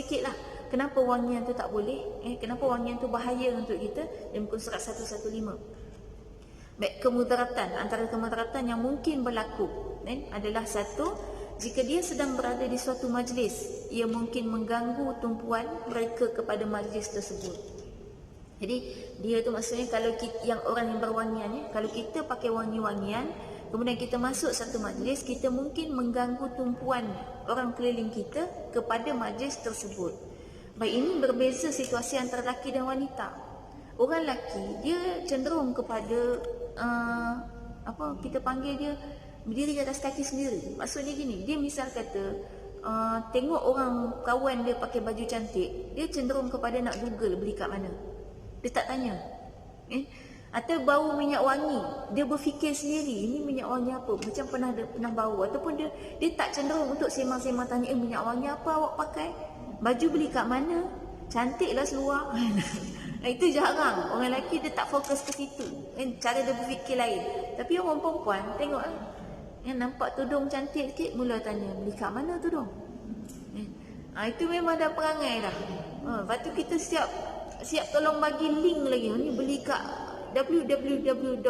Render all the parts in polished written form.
sikit lah kenapa wangian tu tak boleh, kenapa wangian tu bahaya untuk kita, dalam muka surat 115. Baik, kemudaratan, antara kemudaratan yang mungkin berlaku adalah satu, jika dia sedang berada di suatu majlis, ia mungkin mengganggu tumpuan mereka kepada majlis tersebut. Jadi dia tu maksudnya kalau kita, yang orang yang berwangian kalau kita pakai wangi-wangian, kemudian kita masuk satu majlis, kita mungkin mengganggu tumpuan orang keliling kita kepada majlis tersebut. Baik, ini berbeza situasi antara lelaki dan wanita. Orang lelaki dia cenderung kepada kita panggil dia berdiri di atas kaki sendiri. Maksudnya gini, dia misal kata tengok orang kawan dia pakai baju cantik, dia cenderung kepada nak google beli kat mana. Dia tak tanya. Atau bau minyak wangi, dia berfikir sendiri, ini minyak wangi apa, macam pernah bau. Ataupun dia tak cenderung untuk sembang-sembang tanya, minyak wangi apa awak pakai, baju beli kat mana, cantiklah seluar. Itu jarang. Orang lelaki dia tak fokus ke situ, cara dia berfikir lain. Tapi orang perempuan tengok nampak tudung cantik sikit, mula tanya, beli kat mana tudung. Itu memang dah perangai dah. Lepas tu kita siap tolong bagi link lagi, ni beli kat www.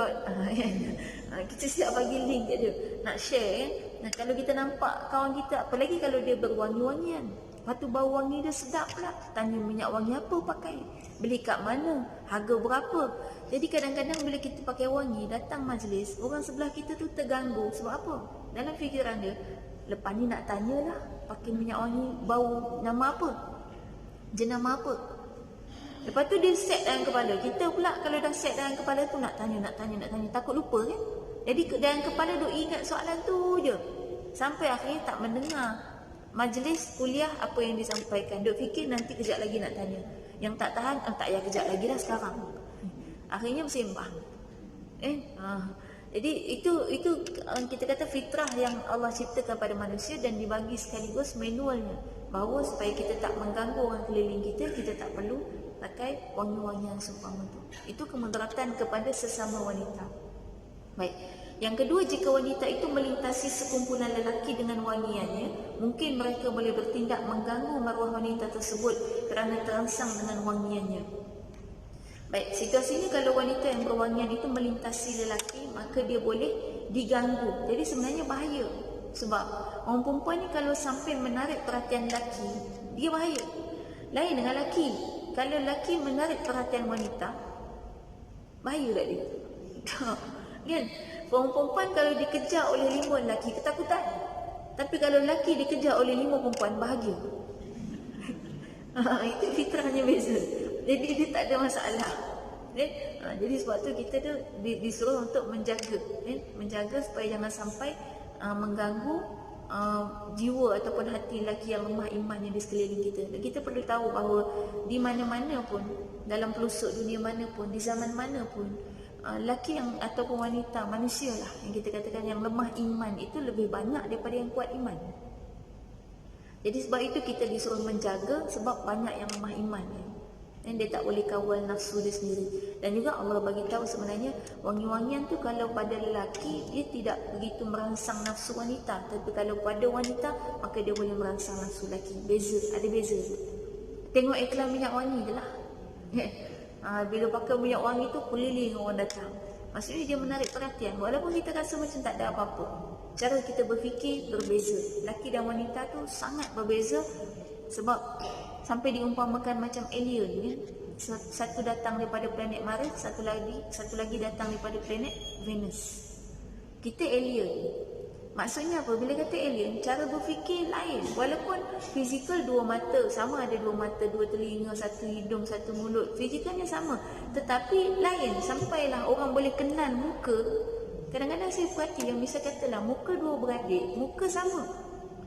Kita siap bagi link kat dia, nak share kalau kita nampak kawan kita, apalagi kalau dia berwangi-wangian, lepas tu bau wangi dia sedap pula, tanya minyak wangi apa pakai, beli kat mana, harga berapa. Jadi kadang-kadang bila kita pakai wangi, datang majlis, orang sebelah kita tu terganggu. Sebab apa? Dalam fikiran dia, lepas ni nak tanyalah pakai minyak wangi bau nama apa, jenama apa. Lepas tu dia set dalam kepala. Kita pula kalau dah set dalam kepala tu nak tanya, takut lupa kan. Jadi dalam kepala duk ingat soalan tu je, sampai akhirnya tak mendengar majlis kuliah apa yang disampaikan. Duk fikir nanti kejap lagi nak tanya. Yang tak tahan, tak payah kejap lagi dah sekarang. Akhirnya bersembang. Jadi itu kita kata fitrah yang Allah ciptakan pada manusia, dan dibagi sekaligus manualnya, bahawa supaya kita tak mengganggu orang keliling kita, kita tak perlu pakai wangi-wangian seumpama itu. Itu kemudaratan kepada sesama wanita. Baik. Yang kedua, jika wanita itu melintasi sekumpulan lelaki dengan wangiannya, mungkin mereka boleh bertindak mengganggu maruah wanita tersebut kerana terangsang dengan wangiannya. Baik, situasi ini kalau wanita yang berwangian itu melintasi lelaki, maka dia boleh diganggu. Jadi sebenarnya bahaya. Sebab orang perempuan ni kalau sampai menarik perhatian lelaki, dia bahaya. Lain dengan lelaki. Kalau lelaki menarik perhatian wanita, bahaya tak dia? Kan? Orang perempuan kalau dikejar oleh 5 lelaki, ketakutan. Tapi kalau lelaki dikejar oleh 5 perempuan, bahagia. Itu fitrahnya beza. Jadi dia tak ada masalah. Jadi sebab tu kita tu disuruh untuk menjaga supaya jangan sampai mengganggu jiwa ataupun hati lelaki yang lemah iman yang di sekeliling kita. Dan kita perlu tahu bahawa di mana-mana pun, dalam pelosok dunia mana pun, di zaman mana pun, lelaki yang ataupun wanita, manusia lah yang kita katakan yang lemah iman itu lebih banyak daripada yang kuat iman. Jadi sebab itu kita disuruh menjaga, sebab banyak yang lemah iman dan dia tak boleh kawal nafsu dia sendiri. Dan juga Allah bagi tahu sebenarnya wangi-wangian tu kalau pada lelaki dia tidak begitu merangsang nafsu wanita, tapi kalau pada wanita maka dia boleh merangsang nafsu lelaki. Beza, ada beza. Tengok iklan minyak wangi je lah. Bila pakai minyak wangi tu keliling orang datang. Maksudnya dia menarik perhatian, walaupun kita rasa macam tak ada apa-apa. Cara kita berfikir berbeza. Lelaki dan wanita tu sangat berbeza, sebab sampai diumpamakan macam alien kan. Satu datang daripada planet Mars, satu lagi datang daripada planet Venus. Kita alien. Maksudnya apa? Bila kata alien, cara berfikir lain. Walaupun fizikal 2 mata, sama ada 2 mata, 2 telinga, 1 hidung, 1 mulut, fizikalnya sama, tetapi lain. Sampailah orang boleh kenal muka. Kadang-kadang saya perhati yang misal katalah muka 2 beradik, muka sama,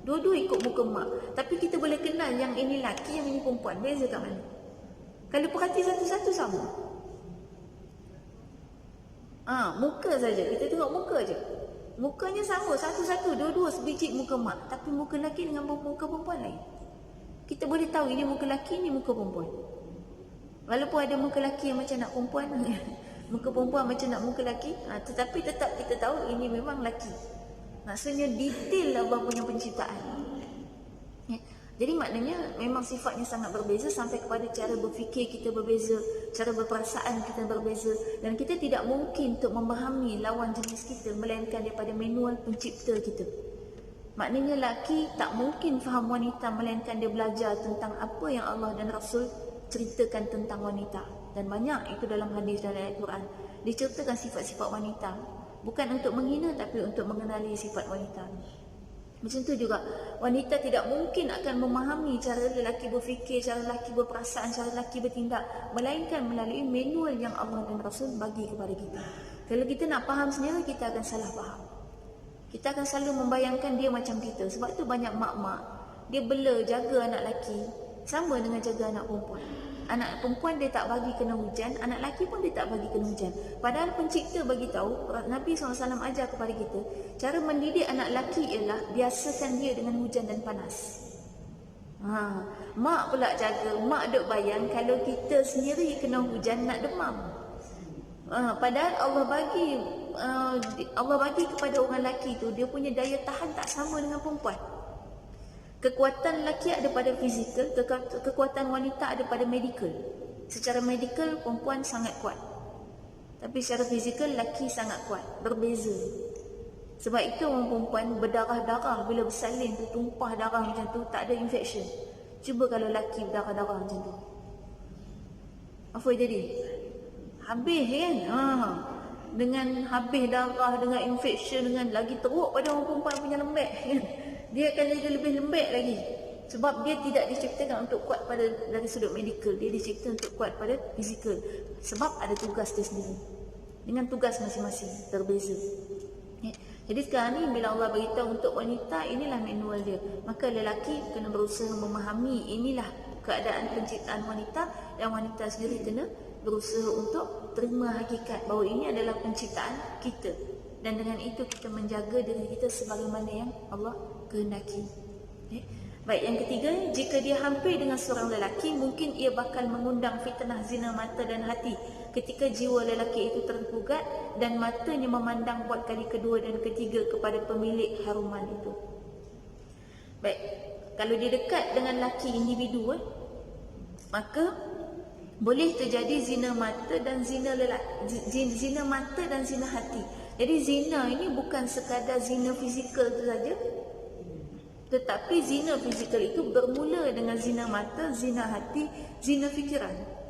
dua-dua ikut muka mak, tapi kita boleh kenal yang ini lelaki, yang ini perempuan. Beza kat mana? Kalau perhati satu-satu sama. Muka saja, kita tengok muka je, mukanya sama, satu-satu, dua-dua sebiji muka mak, tapi muka lelaki dengan muka perempuan lain. Kita boleh tahu ini muka lelaki, ini muka perempuan. Walaupun ada muka lelaki yang macam nak perempuan, muka perempuan macam nak muka lelaki, tetapi tetap kita tahu ini memang lelaki. Maksudnya detail Allah punya penciptaan. Jadi maknanya memang sifatnya sangat berbeza sampai kepada cara berfikir kita berbeza, cara berperasaan kita berbeza, dan kita tidak mungkin untuk memahami lawan jenis kita melainkan daripada manual pencipta kita. Maknanya lelaki tak mungkin faham wanita melainkan dia belajar tentang apa yang Allah dan Rasul ceritakan tentang wanita. Dan banyak itu dalam hadis dan ayat Quran. Diceritakan sifat-sifat wanita, bukan untuk menghina tapi untuk mengenali sifat wanita. Macam tu juga, wanita tidak mungkin akan memahami cara lelaki berfikir, cara lelaki berperasaan, cara lelaki bertindak, melainkan melalui manual yang Allah dan Rasul bagi kepada kita. Kalau kita nak faham sendiri, kita akan salah faham. Kita akan selalu membayangkan dia macam kita. Sebab tu banyak mak-mak, dia bela jaga anak lelaki sama dengan jaga anak perempuan. Anak perempuan dia tak bagi kena hujan, anak lelaki pun dia tak bagi kena hujan. Padahal pencipta bagi tahu, Nabi SAW ajar kepada kita, cara mendidik anak lelaki ialah biasakan dia dengan hujan dan panas. Mak pula jaga, mak duk bayang kalau kita sendiri kena hujan nak demam. Padahal Allah bagi kepada orang lelaki tu, dia punya daya tahan tak sama dengan perempuan. Kekuatan lelaki ada pada fizikal, kekuatan wanita ada pada medikal. Secara medikal perempuan sangat kuat, tapi secara fizikal lelaki sangat kuat, berbeza. Sebab itu orang perempuan berdarah-darah bila bersalin tu, tumpah darah macam tu, tak ada infection. Cuba kalau lelaki berdarah-darah macam tu, apa yang jadi? Habis kan? Dengan habis darah, dengan infection, dengan lagi teruk pada orang perempuan punya lembek kan? Dia akan jadi lebih lembek lagi. Sebab dia tidak diciptakan untuk kuat pada dari sudut medikal, dia diciptakan untuk kuat pada fizikal. Sebab ada tugas dia sendiri, dengan tugas masing-masing berbeza. Jadi sekarang ni bila Allah beritahu untuk wanita, inilah manual dia, maka lelaki kena berusaha memahami inilah keadaan penciptaan wanita, dan wanita sendiri kena berusaha untuk terima hakikat bahawa ini adalah penciptaan kita, dan dengan itu kita menjaga diri kita sebagaimana yang Allah kehendaki. Baik, yang ketiga, jika dia hampir dengan seorang lelaki, mungkin ia bakal mengundang fitnah zina mata dan hati ketika jiwa lelaki itu tergugat dan matanya memandang buat kali kedua dan ketiga kepada pemilik haruman itu. Baik, kalau dia dekat dengan lelaki individu, maka boleh terjadi zina mata dan zina mata dan zina hati. Jadi zina ini bukan sekadar zina fizikal itu saja, tetapi zina fizikal itu bermula dengan zina mata, zina hati, zina fikiran.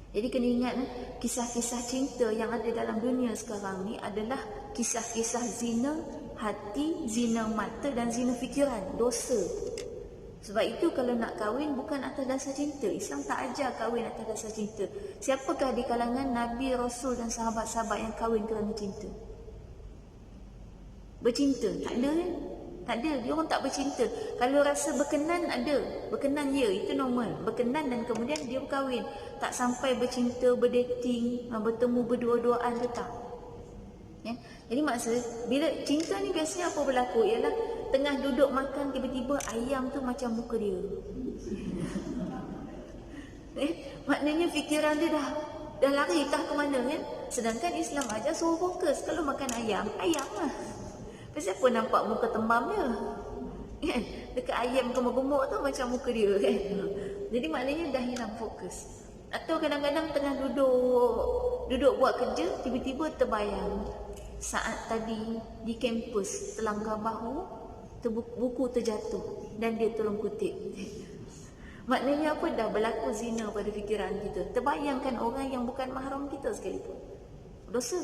Jadi kena ingat, kisah-kisah cinta yang ada dalam dunia sekarang ni adalah kisah-kisah zina hati, zina mata dan zina fikiran, dosa. Sebab itu kalau nak kahwin bukan atas dasar cinta. Islam tak ajar kahwin atas dasar cinta. Siapakah di kalangan Nabi, Rasul dan sahabat-sahabat yang kahwin kerana cinta? Bercinta? Tak ada kan? Tak ada. Dia orang tak bercinta. Kalau rasa berkenan, ada. Berkenan ya, itu normal. Berkenan dan kemudian dia berkahwin. Tak sampai bercinta, berdating, bertemu berdua-duaan tu tak. Ya? Jadi maksud, bila cinta ni biasanya apa berlaku? Ialah tengah duduk makan, tiba-tiba ayam tu macam muka dia. Maknanya fikiran dia dah lari entah ke mana kan. Sedangkan Islam ajar suruh fokus. Kalau makan ayam, ayam lah. Siapa nampak muka tembam dia kan? Dekat ayam gemuk-gemuk tu macam muka dia kan. Jadi maknanya dah hilang fokus. Atau kadang-kadang tengah duduk buat kerja, tiba-tiba terbayang saat tadi di kampus terlanggar bahu, buku terjatuh dan dia tolong kutip. Maknanya apa? Dah berlaku zina pada fikiran kita. Terbayangkan orang yang bukan mahram kita sekalipun. Dosa.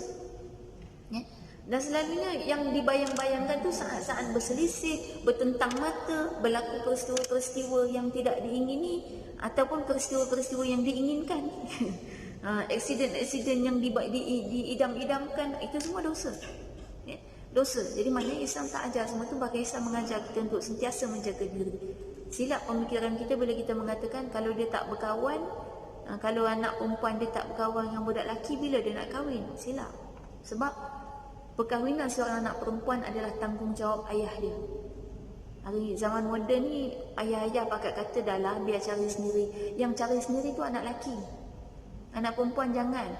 Ya? Dan selalunya yang dibayang-bayangkan tu saat-saat berselisih, bertentang mata, berlaku peristiwa-peristiwa yang tidak diingini ataupun peristiwa-peristiwa yang diinginkan. Aksiden-aksiden yang diidam-idamkan, itu semua dosa. Ya? Dosa. Jadi maknanya Islam tak ajar semua tu. Bahkan Islam mengajar kita untuk sentiasa menjaga diri. Silap pemikiran kita bila kita mengatakan kalau dia tak berkawan, kalau anak perempuan dia tak berkawan dengan budak lelaki, bila dia nak kahwin? Silap. Sebab perkahwinan seorang anak perempuan adalah tanggungjawab ayah dia. Hari zaman moden ni, ayah-ayah pakat kata dah lah biar cari sendiri. Yang cari sendiri tu anak lelaki. Anak perempuan jangan.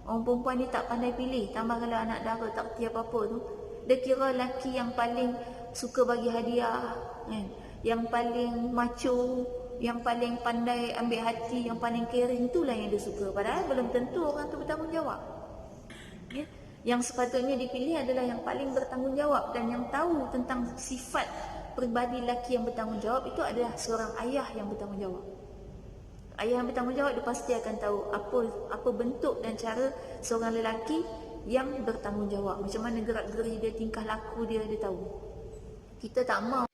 Orang perempuan ni tak pandai pilih. Tambah kalau anak dara tak kerti apa-apa tu, dia kira lelaki yang paling suka bagi hadiah kan? yang paling macho, yang paling pandai ambil hati, yang paling caring, itulah yang dia suka. Padahal belum tentu orang tu bertanggungjawab. Ya? Yang sepatutnya dipilih adalah yang paling bertanggungjawab dan yang tahu tentang sifat peribadi lelaki yang bertanggungjawab itu adalah seorang ayah yang bertanggungjawab. Ayah yang bertanggungjawab dia pasti akan tahu apa bentuk dan cara seorang lelaki yang bertanggungjawab. Macam mana gerak-geri dia, tingkah laku dia tahu. Kita tak mau